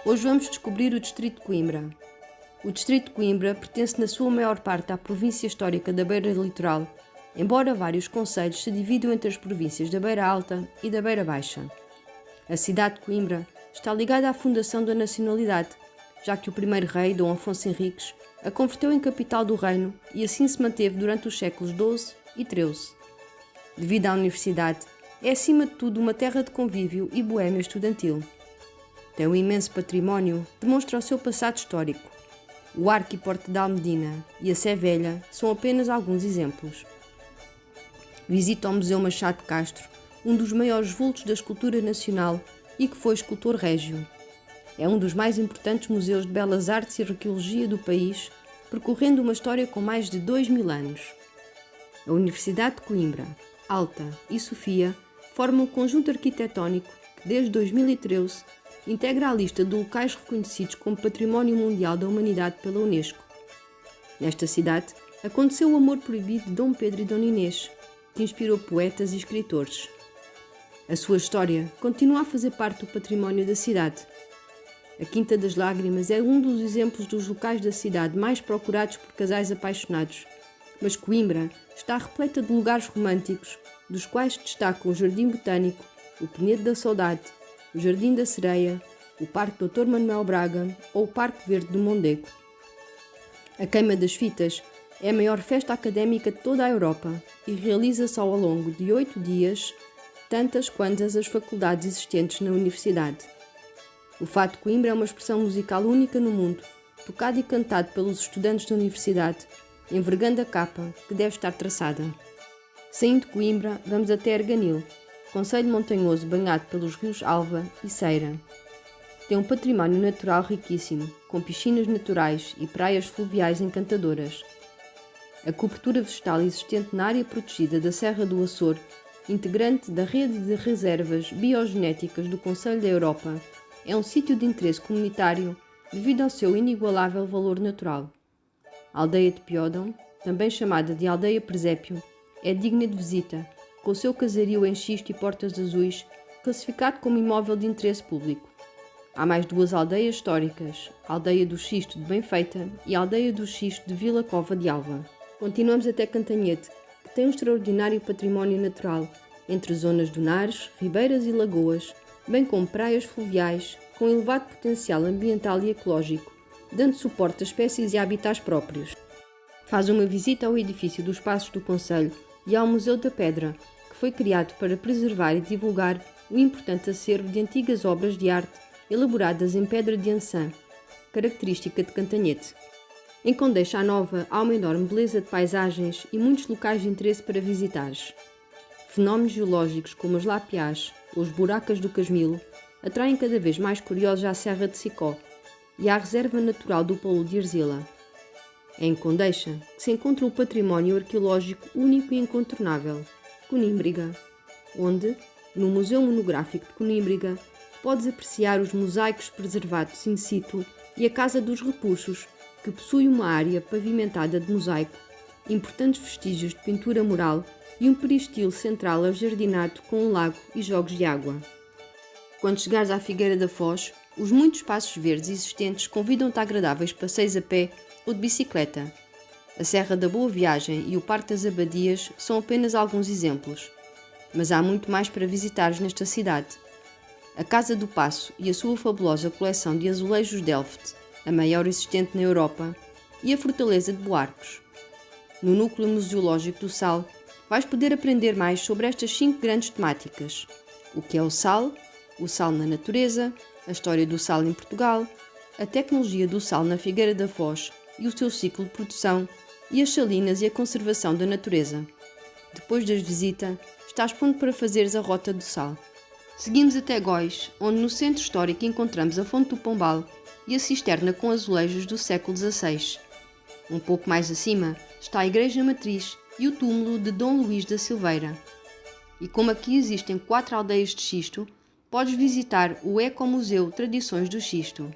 Hoje vamos descobrir o Distrito de Coimbra. O Distrito de Coimbra pertence na sua maior parte à província histórica da Beira Litoral, embora vários concelhos se dividam entre as províncias da Beira Alta e da Beira Baixa. A cidade de Coimbra está ligada à fundação da nacionalidade, já que o primeiro rei, Dom Afonso Henriques, a converteu em capital do reino e assim se manteve durante os séculos XII e XIII. Devido à universidade, é acima de tudo uma terra de convívio e boémia estudantil. Tem um imenso património, demonstra o seu passado histórico. O Arco e Porto de Almedina e a Sé Velha são apenas alguns exemplos. Visita ao Museu Machado de Castro, um dos maiores vultos da escultura nacional e que foi escultor régio. É um dos mais importantes museus de belas artes e arqueologia do país, percorrendo uma história com mais de 2000 anos. A Universidade de Coimbra, Alta e Sofia formam um conjunto arquitetónico que, desde 2013, integra a lista de locais reconhecidos como Património Mundial da Humanidade pela Unesco. Nesta cidade, aconteceu o amor proibido de Dom Pedro e Dona Inês, que inspirou poetas e escritores. A sua história continua a fazer parte do património da cidade. A Quinta das Lágrimas é um dos exemplos dos locais da cidade mais procurados por casais apaixonados, mas Coimbra está repleta de lugares românticos, dos quais destacam o Jardim Botânico, o Penedo da Saudade, o Jardim da Sereia, o Parque Dr. Manuel Braga ou o Parque Verde do Mondego. A Queima das Fitas é a maior festa académica de toda a Europa e realiza-se ao longo de 8 dias, tantas quantas as faculdades existentes na universidade. O Fado de Coimbra é uma expressão musical única no mundo, tocado e cantado pelos estudantes da universidade, envergando a capa que deve estar traçada. Saindo de Coimbra, vamos até Arganil, concelho montanhoso banhado pelos rios Alva e Ceira. Tem um património natural riquíssimo, com piscinas naturais e praias fluviais encantadoras. A cobertura vegetal existente na área protegida da Serra do Açor, integrante da rede de reservas biogenéticas do Conselho da Europa, é um sítio de interesse comunitário devido ao seu inigualável valor natural. A aldeia de Piódão, também chamada de Aldeia Presépio, é digna de visita, com o seu casario em xisto e portas azuis, classificado como imóvel de interesse público. Há mais 2 aldeias históricas, a Aldeia do Xisto de Benfeita e a Aldeia do Xisto de Vila Cova de Alva. Continuamos até Cantanhete, que tem um extraordinário património natural, entre zonas dunares, ribeiras e lagoas, bem como praias fluviais, com elevado potencial ambiental e ecológico, dando suporte a espécies e habitats próprios. Faz uma visita ao edifício dos Passos do Concelho e ao Museu da Pedra, que foi criado para preservar e divulgar o importante acervo de antigas obras de arte elaboradas em pedra de ançã, característica de Cantanhete. Em Condeixa Nova há uma enorme beleza de paisagens e muitos locais de interesse para visitares. Fenómenos geológicos como as lapiás ou os buracas do Casmilo atraem cada vez mais curiosos à Serra de Sicó e à Reserva Natural do Polo de Arzila. É em Condeixa que se encontra o património arqueológico único e incontornável, Conímbriga, onde, no Museu Monográfico de Conímbriga, podes apreciar os mosaicos preservados in situ e a Casa dos Repuxos, que possui uma área pavimentada de mosaico, importantes vestígios de pintura mural e um peristilo central ajardinado com um lago e jogos de água. Quando chegares à Figueira da Foz, os muitos espaços verdes existentes convidam-te a agradáveis passeios a pé ou de bicicleta. A Serra da Boa Viagem e o Parque das Abadias são apenas alguns exemplos, mas há muito mais para visitares nesta cidade. A Casa do Paço e a sua fabulosa coleção de azulejos Delft, a maior existente na Europa, e a Fortaleza de Buarcos. No Núcleo Museológico do Sal, vais poder aprender mais sobre estas 5 grandes temáticas: o que é o sal na natureza, a história do sal em Portugal, a tecnologia do sal na Figueira da Foz e o seu ciclo de produção, e as salinas e a conservação da natureza. Depois das visitas, estás pronto para fazeres a Rota do Sal. Seguimos até Góis, onde no centro histórico encontramos a Fonte do Pombal e a cisterna com azulejos do século XVI. Um pouco mais acima está a Igreja Matriz e o túmulo de Dom Luís da Silveira. E como aqui existem 4 aldeias de xisto, podes visitar o Ecomuseu Tradições do Xisto.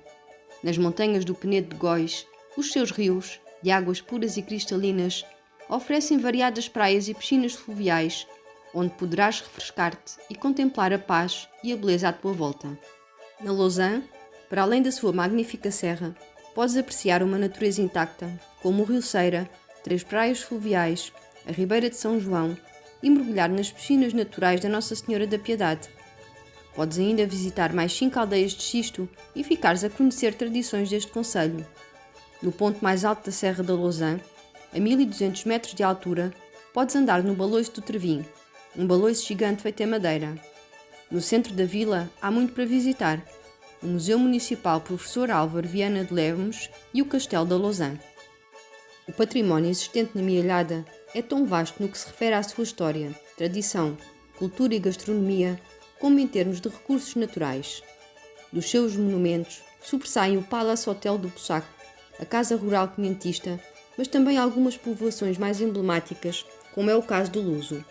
Nas montanhas do Penedo de Góis, os seus rios, de águas puras e cristalinas, oferecem variadas praias e piscinas fluviais, onde poderás refrescar-te e contemplar a paz e a beleza à tua volta. Na Lausanne, Para além da sua magnífica serra, podes apreciar uma natureza intacta, como o Rio Ceira, 3 praias fluviais, a Ribeira de São João e mergulhar nas piscinas naturais da Nossa Senhora da Piedade. Podes ainda visitar mais 5 aldeias de xisto e ficares a conhecer tradições deste concelho. No ponto mais alto da Serra da Lousã, a 1200 metros de altura, podes andar no Baloiço do Trevim, um baloiço gigante feito em madeira. No centro da vila há muito para visitar: o Museu Municipal Professor Álvaro Viana de Lemos e o Castelo da Lousã. O património existente na Mialhada é tão vasto no que se refere à sua história, tradição, cultura e gastronomia, como em termos de recursos naturais. Dos seus monumentos, sobressaem o Palace Hotel do Pussaco, a Casa Rural Quinhentista, mas também algumas povoações mais emblemáticas, como é o caso do Luso.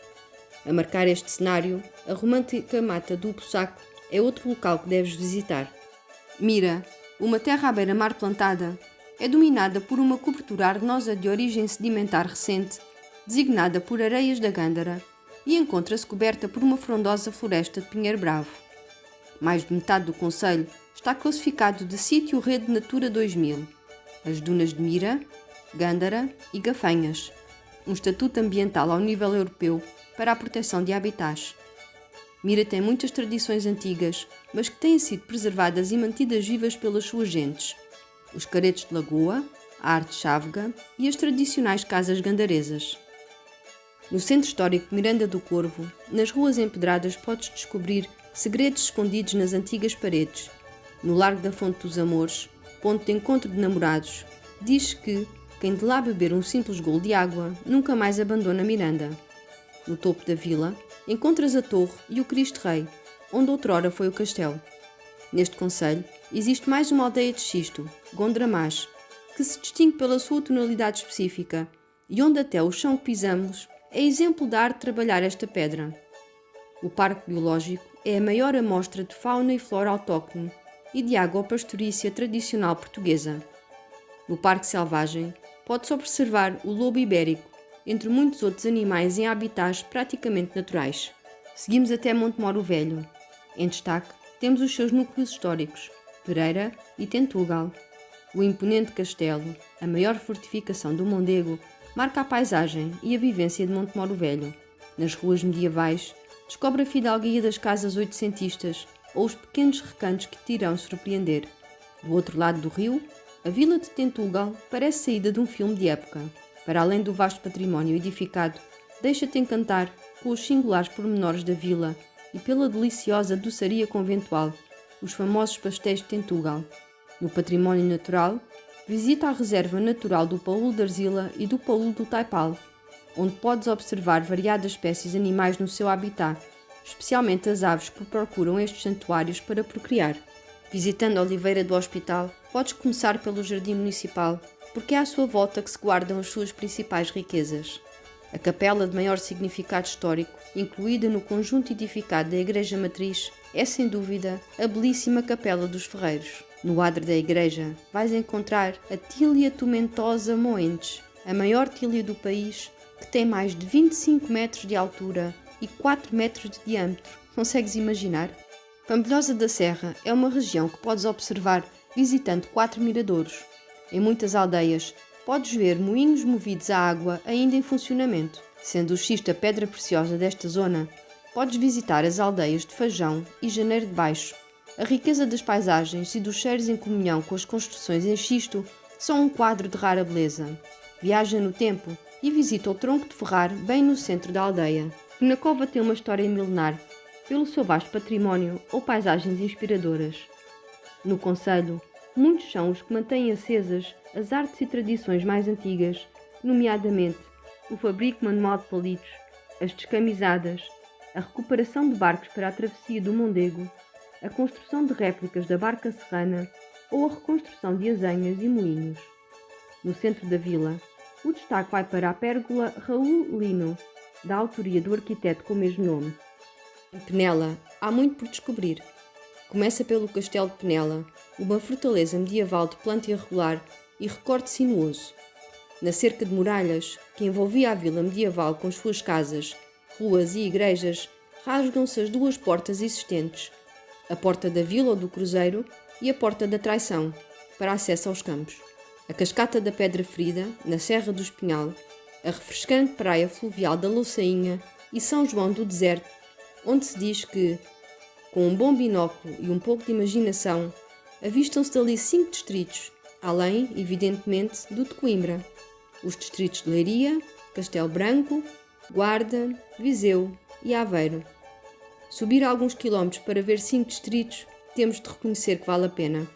A marcar este cenário, a romântica Mata do Pussaco é outro local que deves visitar. Mira, uma terra à beira-mar plantada, é dominada por uma cobertura arenosa de origem sedimentar recente, designada por Areias da Gândara, e encontra-se coberta por uma frondosa floresta de pinheiro bravo. Mais de metade do concelho está classificado de Sítio Rede Natura 2000, as dunas de Mira, Gândara e Gafanhas, um estatuto ambiental ao nível europeu para a proteção de habitats. Mira tem muitas tradições antigas, mas que têm sido preservadas e mantidas vivas pelas suas gentes: os caretos de lagoa, a arte chávega e as tradicionais casas gandaresas. No centro histórico de Miranda do Corvo, nas ruas empedradas, podes descobrir segredos escondidos nas antigas paredes. No Largo da Fonte dos Amores, ponto de encontro de namorados, diz-se que quem de lá beber um simples golo de água nunca mais abandona Miranda. No topo da vila, encontras a Torre e o Cristo Rei, onde outrora foi o castelo. Neste concelho, existe mais uma aldeia de xisto, Gondramás, que se distingue pela sua tonalidade específica e onde até o chão que pisamos é exemplo da arte de trabalhar esta pedra. O Parque Biológico é a maior amostra de fauna e flora autóctone e de água pastorícia tradicional portuguesa. No Parque Selvagem, pode-se observar o lobo ibérico, entre muitos outros animais em habitats praticamente naturais. Seguimos até Montemoro Velho. Em destaque, temos os seus núcleos históricos, Pereira e Tentugal. O imponente castelo, a maior fortificação do Mondego, marca a paisagem e a vivência de Montemoro Velho. Nas ruas medievais, descobre a fidalguia das casas oitocentistas ou os pequenos recantos que te irão surpreender. Do outro lado do rio, a vila de Tentugal parece saída de um filme de época. Para além do vasto património edificado, deixa-te encantar com os singulares pormenores da vila e pela deliciosa doçaria conventual, os famosos pastéis de Tentugal. No património natural, visita a Reserva Natural do Paúl de Arzila e do Paúl do Taipal, onde podes observar variadas espécies animais no seu habitat, especialmente as aves que procuram estes santuários para procriar. Visitando a Oliveira do Hospital, podes começar pelo Jardim Municipal, porque é à sua volta que se guardam as suas principais riquezas. A capela de maior significado histórico, incluída no conjunto edificado da Igreja Matriz, é sem dúvida a belíssima Capela dos Ferreiros. No adro da igreja vais encontrar a Tília Tomentosa Moentes, a maior tília do país, que tem mais de 25 metros de altura e 4 metros de diâmetro. Consegues imaginar? Pampilhosa da Serra é uma região que podes observar visitando 4 miradouros. Em muitas aldeias, podes ver moinhos movidos a água ainda em funcionamento. Sendo o xisto a pedra preciosa desta zona, podes visitar as aldeias de Fajão e Janeiro de Baixo. A riqueza das paisagens e dos cheiros em comunhão com as construções em xisto são um quadro de rara beleza. Viaja no tempo e visita o Tronco de Ferrar bem no centro da aldeia. Penacova tem uma história milenar, pelo seu vasto património ou paisagens inspiradoras. No concelho, muitos são os que mantêm acesas as artes e tradições mais antigas, nomeadamente o fabrico manual de palitos, as descamisadas, a recuperação de barcos para a travessia do Mondego, a construção de réplicas da barca serrana ou a reconstrução de azenhas e moinhos. No centro da vila, o destaque vai para a pérgola Raul Lino, da autoria do arquiteto com o mesmo nome. Em Penela, há muito por descobrir. Começa pelo Castelo de Penela, uma fortaleza medieval de planta irregular e recorte sinuoso. Na cerca de muralhas, que envolvia a vila medieval com as suas casas, ruas e igrejas, rasgam-se as duas portas existentes, a Porta da Vila ou do Cruzeiro e a Porta da Traição, para acesso aos campos. A Cascata da Pedra Ferida, na Serra do Espinhal, a refrescante praia fluvial da Louçainha e São João do Deserto, onde se diz que, com um bom binóculo e um pouco de imaginação, avistam-se dali 5 distritos, além, evidentemente, do de Coimbra. Os distritos de Leiria, Castelo Branco, Guarda, Viseu e Aveiro. Subir alguns quilómetros para ver 5 distritos, temos de reconhecer que vale a pena.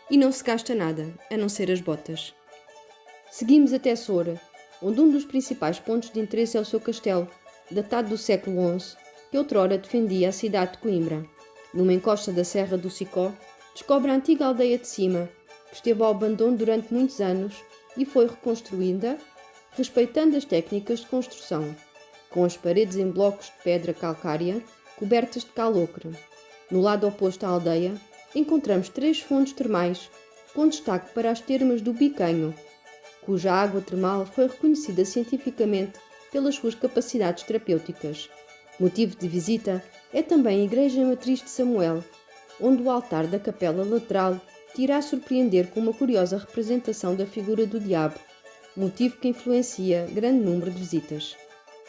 E não se gasta nada, a não ser as botas. Seguimos até Soura, onde um dos principais pontos de interesse é o seu castelo, datado do século XI, que outrora defendia a cidade de Coimbra. Numa encosta da Serra do Sicó, descobre a antiga aldeia de Cima, que esteve ao abandono durante muitos anos e foi reconstruída, respeitando as técnicas de construção, com as paredes em blocos de pedra calcária cobertas de cal ocre. No lado oposto à aldeia, encontramos 3 fontes termais, com destaque para as termas do Bicanho, cuja água termal foi reconhecida cientificamente pelas suas capacidades terapêuticas. Motivo de visita é também a Igreja Matriz de Samuel, onde o altar da capela lateral te irá surpreender com uma curiosa representação da figura do diabo, motivo que influencia grande número de visitas.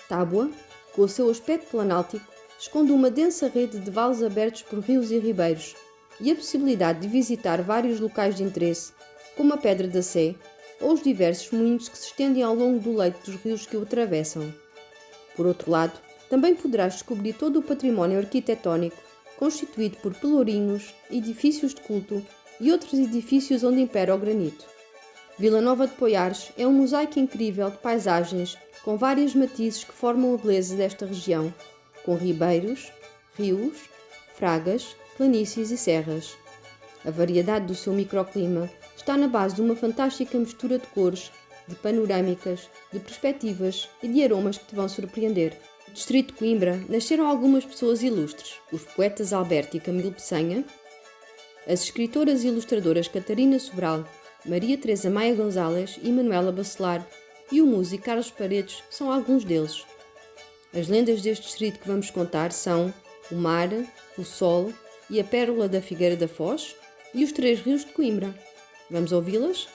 Tábua, com o seu aspecto planáltico, esconde uma densa rede de vales abertos por rios e ribeiros e a possibilidade de visitar vários locais de interesse, como a Pedra da Sé ou os diversos moinhos que se estendem ao longo do leito dos rios que o atravessam. Por outro lado, também poderás descobrir todo o património arquitetónico constituído por pelourinhos, edifícios de culto e outros edifícios onde impera o granito. Vila Nova de Poiares é um mosaico incrível de paisagens com vários matizes que formam a beleza desta região, com ribeiros, rios, fragas, planícies e serras. A variedade do seu microclima está na base de uma fantástica mistura de cores, de panorâmicas, de perspectivas e de aromas que te vão surpreender. No distrito de Coimbra nasceram algumas pessoas ilustres, os poetas Alberto e Camilo Peçanha, as escritoras e ilustradoras Catarina Sobral, Maria Teresa Maia Gonzalez e Manuela Bacelar, e o músico Carlos Paredes são alguns deles. As lendas deste distrito que vamos contar são o mar, o sol e a pérola da Figueira da Foz e os 3 rios de Coimbra. Vamos ouvi-las?